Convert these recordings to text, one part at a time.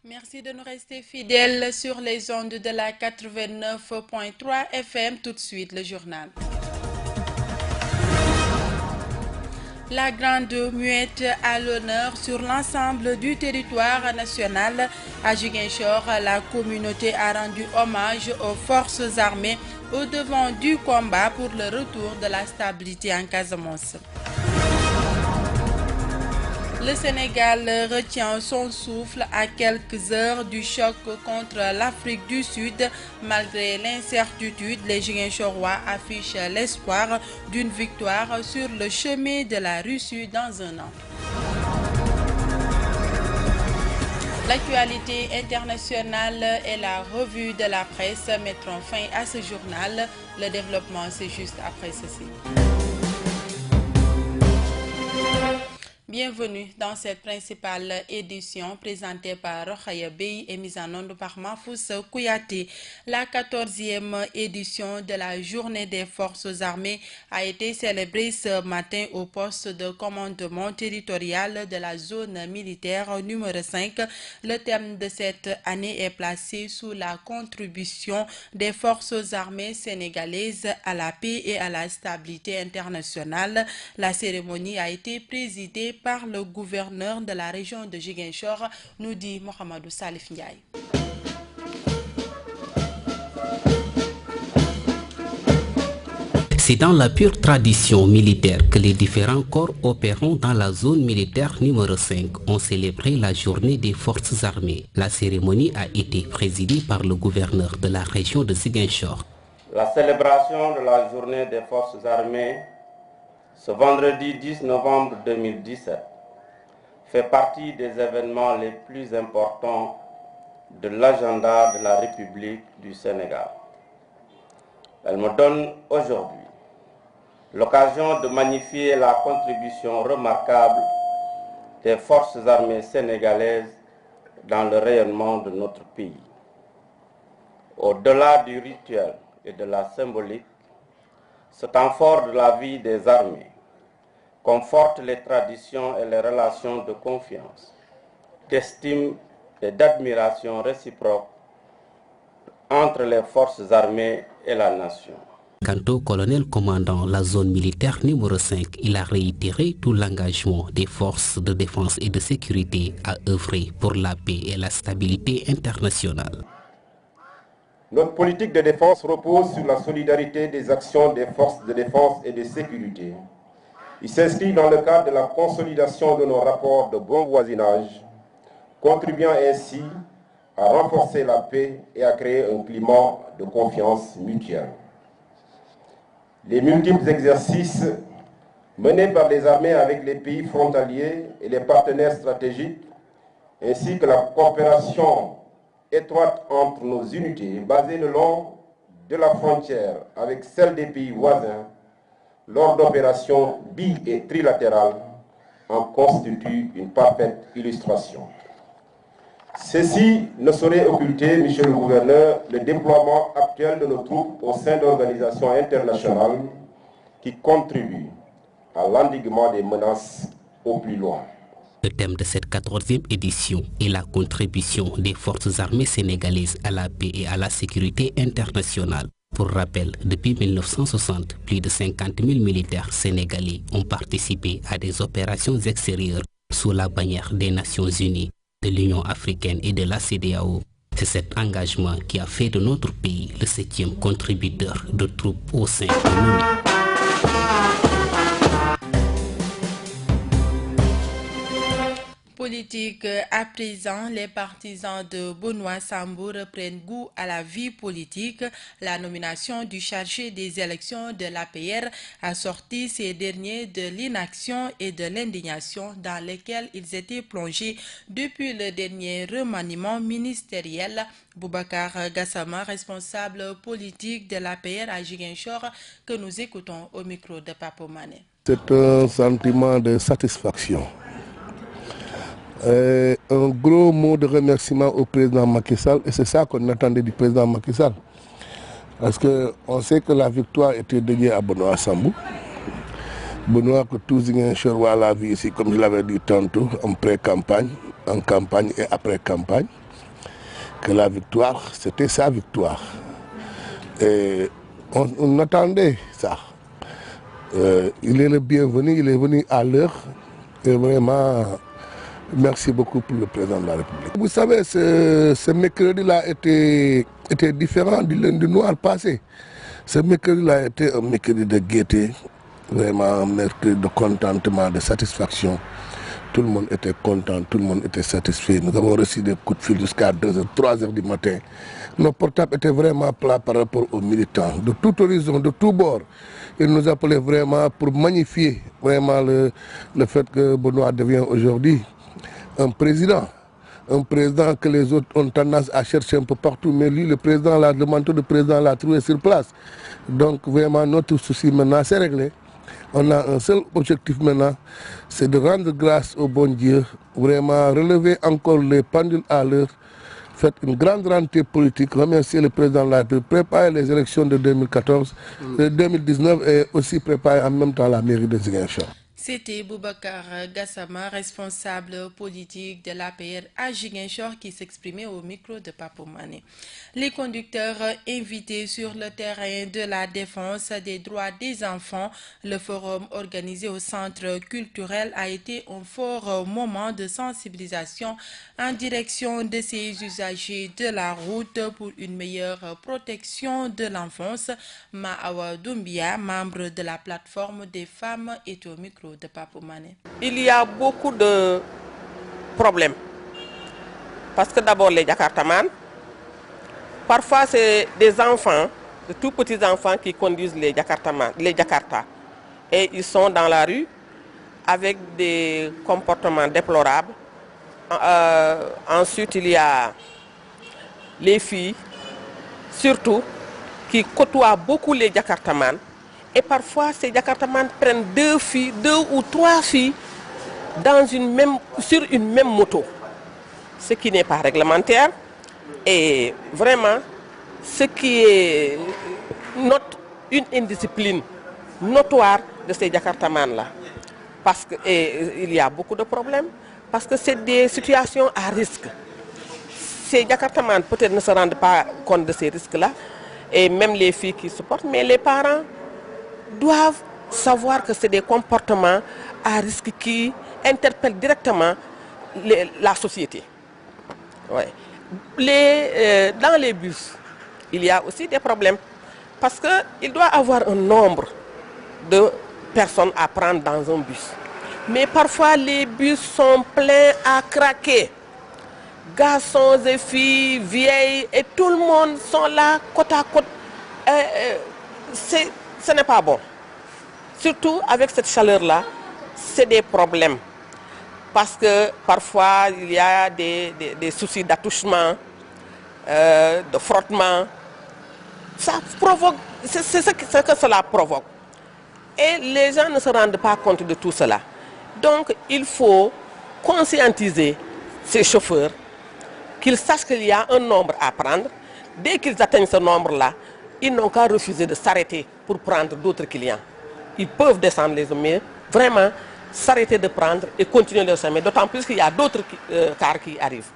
Merci de nous rester fidèles sur les ondes de la 89.3 FM. Tout de suite, le journal. La Grande Muette à l'honneur sur l'ensemble du territoire national. À Ziguinchor, la communauté a rendu hommage aux forces armées au devant du combat pour le retour de la stabilité en Casamance. Le Sénégal retient son souffle à quelques heures du choc contre l'Afrique du Sud. Malgré l'incertitude, les Ziguinchorois affichent l'espoir d'une victoire sur le chemin de la Russie dans un an. L'actualité internationale et la revue de la presse mettront fin à ce journal. Le développement, c'est juste après ceci. Bienvenue dans cette principale édition présentée par Rokhaya Bey et mise en onde par Mahfous Kouyaté. La 14e édition de la Journée des Forces armées a été célébrée ce matin au poste de commandement territorial de la zone militaire numéro 5. Le thème de cette année est placé sous la contribution des forces armées sénégalaises à la paix et à la stabilité internationale. La cérémonie a été présidée par le gouverneur de la région de Ziguinchor, nous dit Mohamedou Salif Ndiaye. C'est dans la pure tradition militaire que les différents corps opérant dans la zone militaire numéro 5 ont célébré la journée des forces armées. La cérémonie a été présidée par le gouverneur de la région de Ziguinchor. La célébration de la journée des forces armées ce vendredi 10 novembre 2017 fait partie des événements les plus importants de l'agenda de la République du Sénégal. Elle me donne aujourd'hui l'occasion de magnifier la contribution remarquable des forces armées sénégalaises dans le rayonnement de notre pays. Au-delà du rituel et de la symbolique, ce temps fort de la vie des armées conforte les traditions et les relations de confiance, d'estime et d'admiration réciproque entre les forces armées et la nation. Quant au colonel commandant la zone militaire numéro 5, il a réitéré tout l'engagement des forces de défense et de sécurité à œuvrer pour la paix et la stabilité internationale. Notre politique de défense repose sur la solidarité des actions des forces de défense et de sécurité. Il s'inscrit dans le cadre de la consolidation de nos rapports de bon voisinage, contribuant ainsi à renforcer la paix et à créer un climat de confiance mutuelle. Les multiples exercices menés par les armées avec les pays frontaliers et les partenaires stratégiques, ainsi que la coopération étroite entre nos unités basées le long de la frontière avec celles des pays voisins, lors d'opérations bi- et trilatérales, en constitue une parfaite illustration. Ceci ne saurait occulter, monsieur le gouverneur, le déploiement actuel de nos troupes au sein d'organisations internationales qui contribuent à l'endiguement des menaces au plus loin. Le thème de cette 14e édition est la contribution des forces armées sénégalaises à la paix et à la sécurité internationale. Pour rappel, depuis 1960, plus de 50 000 militaires sénégalais ont participé à des opérations extérieures sous la bannière des Nations Unies, de l'Union africaine et de la CEDEAO. C'est cet engagement qui a fait de notre pays le 7e contributeur de troupes au sein de l'ONU. Politique à présent, les partisans de Benoît Sambou reprennent goût à la vie politique. La nomination du chargé des élections de l'APR a sorti ces derniers de l'inaction et de l'indignation dans lesquelles ils étaient plongés depuis le dernier remaniement ministériel. Boubacar Gassama, responsable politique de l'APR à Ziguinchor, que nous écoutons au micro de Papo Mané. C'est un sentiment de satisfaction. Un gros mot de remerciement au président Macky Sall, et c'est ça qu'on attendait du président Macky Sall. Parce qu'on sait que la victoire était dédiée à Benoît Sambou. Benoît que tous Ziguinchor l'a vu ici, comme je l'avais dit tantôt, en pré-campagne, en campagne et après campagne, que la victoire, c'était sa victoire. Et on attendait ça. Il est le bienvenu, il est venu à l'heure. Et vraiment, merci beaucoup pour le président de la République. Vous savez, ce mercredi-là était différent du lundi noir passé. Ce mercredi-là était un mercredi de gaieté, vraiment un mercredi de contentement, de satisfaction. Tout le monde était content, tout le monde était satisfait. Nous avons reçu des coups de fil jusqu'à 2h, 3h du matin. Nos portables étaient vraiment plats par rapport aux militants, de tout horizon, de tout bord. Ils nous appelaient vraiment pour magnifier vraiment le fait que Benoît devient aujourd'hui un président. Un président que les autres ont tendance à chercher un peu partout, mais lui, le manteau de président l'a trouvé sur place. Donc vraiment, notre souci maintenant, c'est réglé. On a un seul objectif maintenant, c'est de rendre grâce au bon Dieu, vraiment relever encore les pendules à l'heure, faire une grande rentrée politique, remercier le président de la République, préparer les élections de 2014, de 2019 et aussi préparer en même temps la mairie de Ziguinchor. C'était Boubacar Gassama, responsable politique de l'APR à Ziguinchor, qui s'exprimait au micro de Papo Mané. Les conducteurs invités sur le terrain de la défense des droits des enfants, le forum organisé au centre culturel a été un fort moment de sensibilisation en direction de ces usagers de la route pour une meilleure protection de l'enfance. Maawa Doumbia, membre de la plateforme des femmes, est au micro de Papo Mané. Il y a beaucoup de problèmes. Parce que d'abord les Jakartamans, parfois c'est des enfants, de tout petits enfants qui conduisent les Jakarta. Et ils sont dans la rue avec des comportements déplorables. Ensuite il y a les filles, surtout, qui côtoient beaucoup les Jakartamans. Et parfois, ces Jakartamans prennent 2 ou 3 filles sur une même moto. Ce qui n'est pas réglementaire. Et vraiment, ce qui est une indiscipline notoire de ces Jakartamans-là. Parce qu'il y a beaucoup de problèmes. Parce que c'est des situations à risque. Ces Jakartamans peut-être ne se rendent pas compte de ces risques-là. Et même les filles qui se portent, mais les parents doivent savoir que c'est des comportements à risque qui interpellent directement la société. Ouais. Dans les bus, il y a aussi des problèmes parce qu'il doit y avoir un nombre de personnes à prendre dans un bus. Mais parfois les bus sont pleins à craquer. Garçons et filles, vieilles, et tout le monde sont là côte à côte. Ce n'est pas bon. Surtout avec cette chaleur-là, c'est des problèmes. Parce que parfois, il y a des soucis d'attouchement, de frottement. Ça provoque, c'est ce que cela provoque. Et les gens ne se rendent pas compte de tout cela. Donc, il faut conscientiser ces chauffeurs qu'ils sachent qu'il y a un nombre à prendre. Dès qu'ils atteignent ce nombre-là, ils n'ont qu'à refuser de s'arrêter pour prendre d'autres clients. Ils peuvent descendre les hommes, vraiment s'arrêter de prendre et continuer leur chemin, d'autant plus qu'il y a d'autres cars qui arrivent.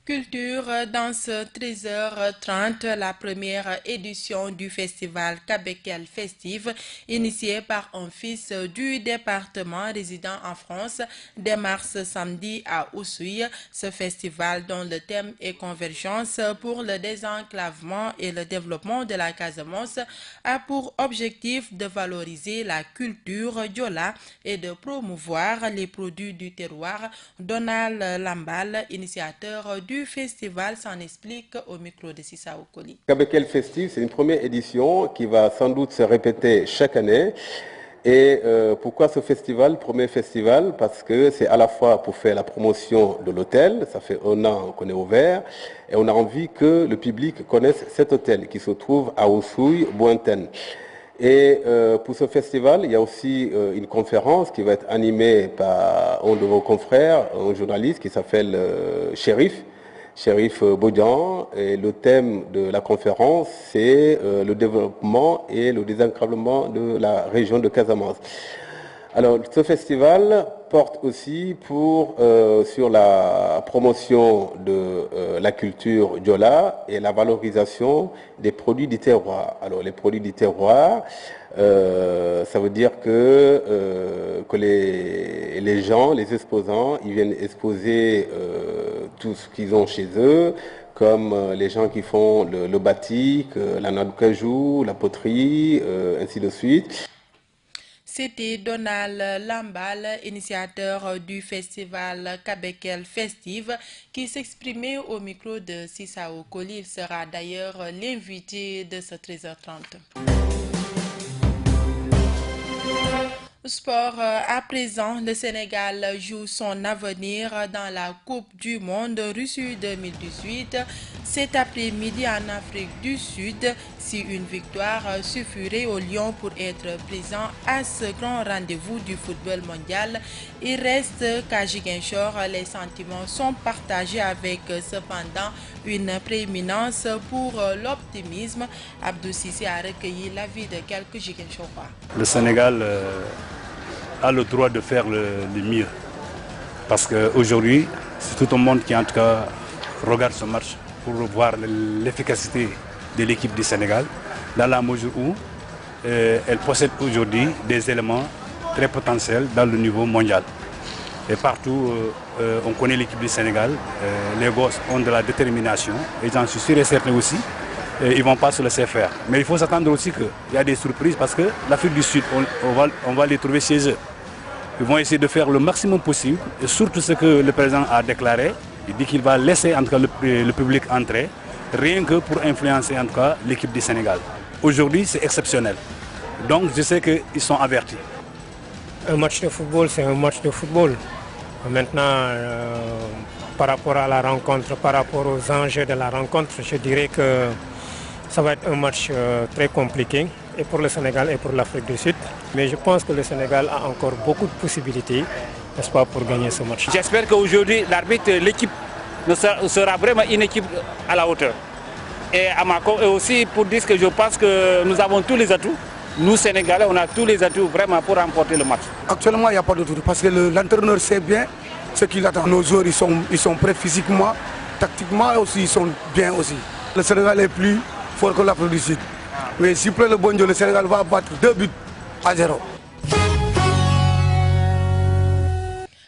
Culture, danse, 13h30, la première édition du festival Kabekel Festive, initié par un fils du département résidant en France, démarre ce samedi à Oussouye. Ce festival, dont le thème est Convergence pour le désenclavement et le développement de la Casamance, a pour objectif de valoriser la culture diola et de promouvoir les produits du terroir. Donald Lambal, initiateur du festival, s'en explique au micro de Sissa Okoli. Kabekel Festive, c'est une première édition qui va sans doute se répéter chaque année. Et pourquoi ce festival, premier festival? Parce que c'est à la fois pour faire la promotion de l'hôtel, ça fait 1 an qu'on est ouvert, et on a envie que le public connaisse cet hôtel qui se trouve à Oussouye, Bointen. Et pour ce festival, il y a aussi une conférence qui va être animée par un de vos confrères, un journaliste qui s'appelle Chérif Chérif Bodian. Et le thème de la conférence, c'est le développement et le désenclavement de la région de Casamance. Alors, ce festival porte aussi sur la promotion de la culture diola et la valorisation des produits du terroir. Alors, les produits du terroir, ça veut dire que les gens, les exposants, ils viennent exposer tout ce qu'ils ont chez eux, comme les gens qui font le batik, la noix de cajou, la poterie, ainsi de suite. C'était Donald Lambal, initiateur du festival Kabekel Festive, qui s'exprimait au micro de Sissao Koli. Il sera d'ailleurs l'invité de ce 13h30. Sport à présent, le Sénégal joue son avenir dans la Coupe du Monde Russie 2018 cet après-midi en Afrique du Sud. Si une victoire suffirait aux Lions pour être présent à ce grand rendez-vous du football mondial, il reste qu'à Ziguinchor, les sentiments sont partagés avec cependant une prééminence pour l'optimisme. Abdou Sissi a recueilli l'avis de quelques Ziguinchorois. Le Sénégal a le droit de faire le mieux. Parce qu'aujourd'hui, c'est tout le monde qui en tout cas regarde ce match pour voir l'efficacité de l'équipe du Sénégal, dans la mesure où elle possède aujourd'hui des éléments très potentiels dans le niveau mondial. Et partout, on connaît l'équipe du Sénégal, les gosses ont de la détermination, et j'en suis sûr et certain aussi, ils ne vont pas se laisser faire. Mais il faut s'attendre aussi qu'il y a des surprises parce que l'Afrique du Sud, on va les trouver chez eux. Ils vont essayer de faire le maximum possible, et surtout ce que le président a déclaré, il dit qu'il va laisser en tout cas le public entrer, rien que pour influencer en tout cas l'équipe du Sénégal. Aujourd'hui, c'est exceptionnel. Donc je sais qu'ils sont avertis. Un match de football, c'est un match de football. Maintenant, par rapport à la rencontre, par rapport aux enjeux de la rencontre, je dirais que ça va être un match très compliqué, et pour le Sénégal et pour l'Afrique du Sud. Mais je pense que le Sénégal a encore beaucoup de possibilités, n'est-ce pas, pour gagner ce match. J'espère qu'aujourd'hui, l'arbitre, l'équipe sera vraiment une équipe à la hauteur. Et aussi pour dire que je pense que nous avons tous les atouts. Nous, Sénégalais, on a tous les atouts vraiment pour remporter le match. Actuellement, il n'y a pas de doute parce que l'entraîneur sait bien ce qu'il attend. Nos joueurs, ils sont prêts physiquement, tactiquement aussi, ils sont bien aussi. Le Sénégal est plus fort que l'Afrique du Sud. Mais s'il plaît le bon Dieu, le Sénégal va battre 2-0.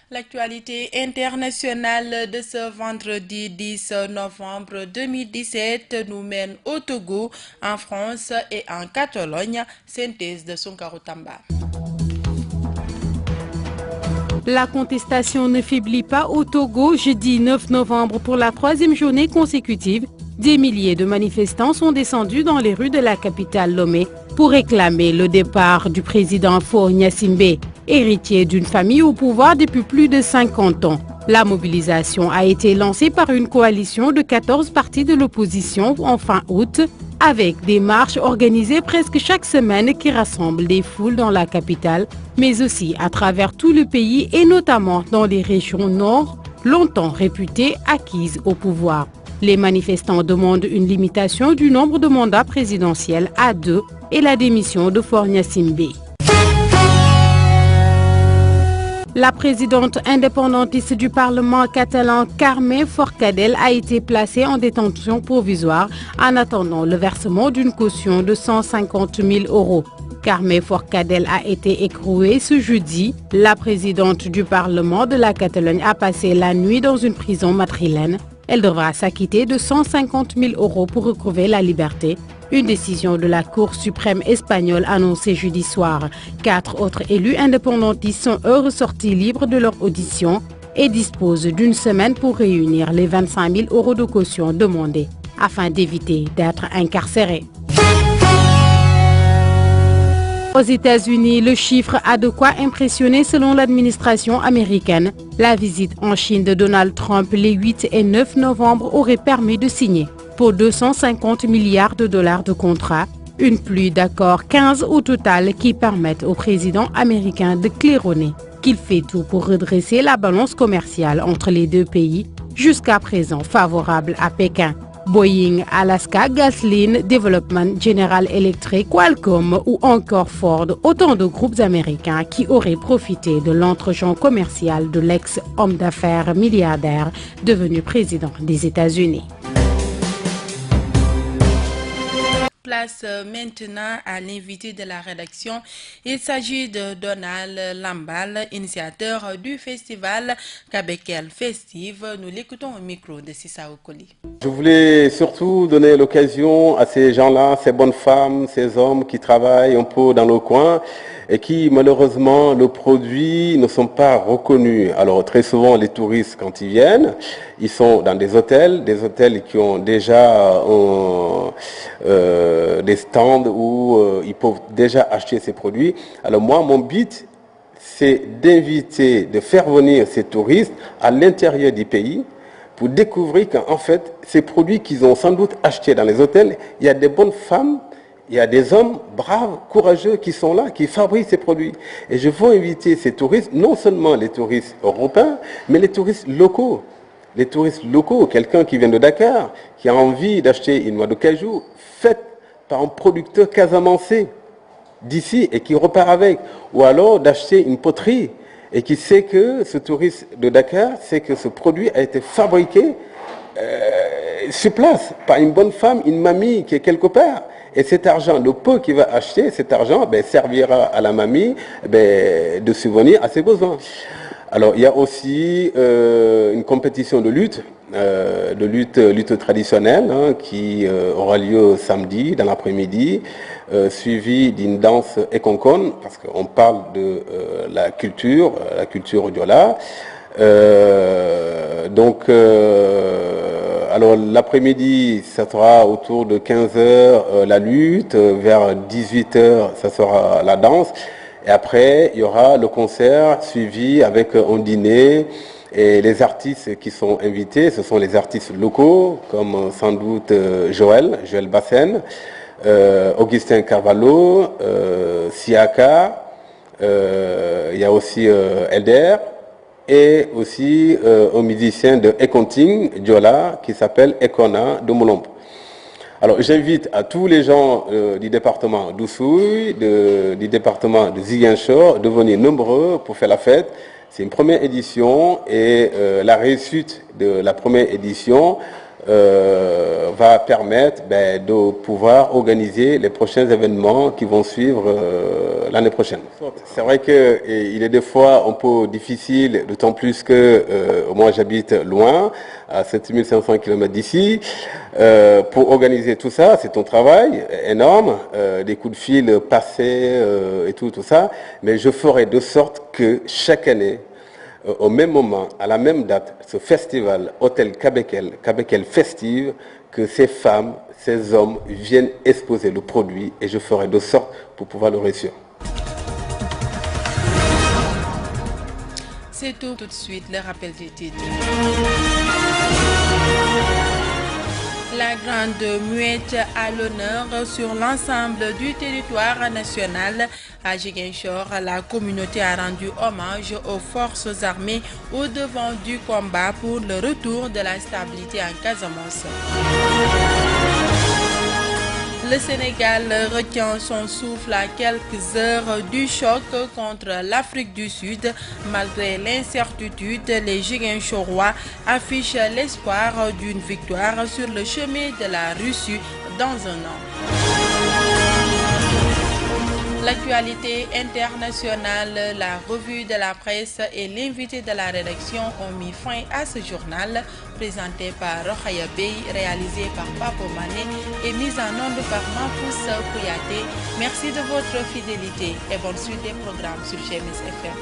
L'actualité internationale de ce vendredi 10 novembre 2017 nous mène au Togo, en France et en Catalogne. Synthèse de Sonkaro Tamba. La contestation ne faiblit pas au Togo. Jeudi 9 novembre, pour la troisième journée consécutive, des milliers de manifestants sont descendus dans les rues de la capitale Lomé pour réclamer le départ du président Faure Gnassingbé, héritier d'une famille au pouvoir depuis plus de 50 ans. La mobilisation a été lancée par une coalition de 14 partis de l'opposition en fin août, avec des marches organisées presque chaque semaine qui rassemblent des foules dans la capitale, mais aussi à travers tout le pays et notamment dans les régions nord, longtemps réputées acquises au pouvoir. Les manifestants demandent une limitation du nombre de mandats présidentiels à 2 et la démission de Faure Gnassingbé. La présidente indépendantiste du Parlement catalan, Carme Forcadell, a été placée en détention provisoire en attendant le versement d'une caution de 150 000 €. Carme Forcadell a été écrouée ce jeudi. La présidente du Parlement de la Catalogne a passé la nuit dans une prison madrilène. Elle devra s'acquitter de 150 000 € pour retrouver la liberté. Une décision de la Cour suprême espagnole annoncée jeudi soir. 4 autres élus indépendantistes sont eux ressortis libres de leur audition et disposent d'une semaine pour réunir les 25 000 € de caution demandés afin d'éviter d'être incarcérés. Aux États-Unis, le chiffre a de quoi impressionner selon l'administration américaine. La visite en Chine de Donald Trump les 8 et 9 novembre aurait permis de signer pour 250 milliards de dollars de contrats, une pluie d'accords 15 au total qui permettent au président américain de claironner qu'il fait tout pour redresser la balance commerciale entre les deux pays jusqu'à présent favorables à Pékin. Boeing, Alaska, Gasoline, Development, General Electric, Qualcomm ou encore Ford, autant de groupes américains qui auraient profité de l'entre-gens commercial de l'ex-homme d'affaires milliardaire devenu président des États-Unis. Place maintenant à l'invité de la rédaction. Il s'agit de Donald Lambal, initiateur du festival Kabekel Festive. Nous l'écoutons au micro de Sissa Okoli. Je voulais surtout donner l'occasion à ces gens-là, ces bonnes femmes, ces hommes qui travaillent un peu dans le coin et qui, malheureusement, le produit ne sont pas reconnus. Alors, très souvent, les touristes, quand ils viennent, ils sont dans des hôtels qui ont déjà des stands où ils peuvent déjà acheter ces produits. Alors moi, mon but, c'est d'inviter, de faire venir ces touristes à l'intérieur du pays pour découvrir qu'en fait, ces produits qu'ils ont sans doute achetés dans les hôtels, il y a des bonnes femmes, il y a des hommes braves, courageux qui sont là, qui fabriquent ces produits. Et je veux inviter ces touristes, non seulement les touristes européens, mais les touristes locaux. Les touristes locaux, quelqu'un qui vient de Dakar, qui a envie d'acheter une noix de cajou faite par un producteur casamancé d'ici et qui repart avec. Ou alors d'acheter une poterie et qui sait que ce touriste de Dakar sait que ce produit a été fabriqué sur place par une bonne femme, une mamie qui est quelque part. Et cet argent, le peu qu'il va acheter, cet argent servira à la mamie de subvenir à ses besoins. Alors il y a aussi une compétition de lutte traditionnelle qui aura lieu samedi dans l'après-midi, suivie d'une danse ekonkon, parce qu'on parle de la culture Diola. Alors l'après-midi, ça sera autour de 15h la lutte, vers 18h, ça sera la danse. Et après, il y aura le concert suivi avec un dîner. Et les artistes qui sont invités, ce sont les artistes locaux, comme sans doute Joël Bassen, Augustin Carvalho, Siaka, il y a aussi Elder, et aussi un musicien de Ekonting, Diola, qui s'appelle Ekona de Molombe. Alors j'invite à tous les gens du département d'Oussouye, du département de Ziguinchor, de venir nombreux pour faire la fête. C'est une première édition et la réussite de la première édition va permettre de pouvoir organiser les prochains événements qui vont suivre l'année prochaine. C'est vrai qu'il est des fois un peu difficile, d'autant plus que moi j'habite loin, à 7500 km d'ici. Pour organiser tout ça, c'est un travail énorme, des coups de fil passés et tout ça, mais je ferai de sorte que chaque année, au même moment, à la même date, ce festival Hôtel Kabekel Festive, que ces femmes, ces hommes viennent exposer le produit et je ferai de sorte pour pouvoir le réussir. C'est tout de suite, le rappel des titres. La grande muette à l'honneur sur l'ensemble du territoire national. À Ziguinchor, la communauté a rendu hommage aux forces armées au devant du combat pour le retour de la stabilité en Casamance. Le Sénégal retient son souffle à quelques heures du choc contre l'Afrique du Sud. Malgré l'incertitude, les Ziguinchorois affichent l'espoir d'une victoire sur le chemin de la Russie dans un an. L'actualité internationale, la revue de la presse et l'invité de la rédaction ont mis fin à ce journal présenté par Rokhaya Bey, réalisé par Papo Mané et mis en onde par Mahfous Kouyaté. Merci de votre fidélité et bonne suite des programmes sur GMS FM.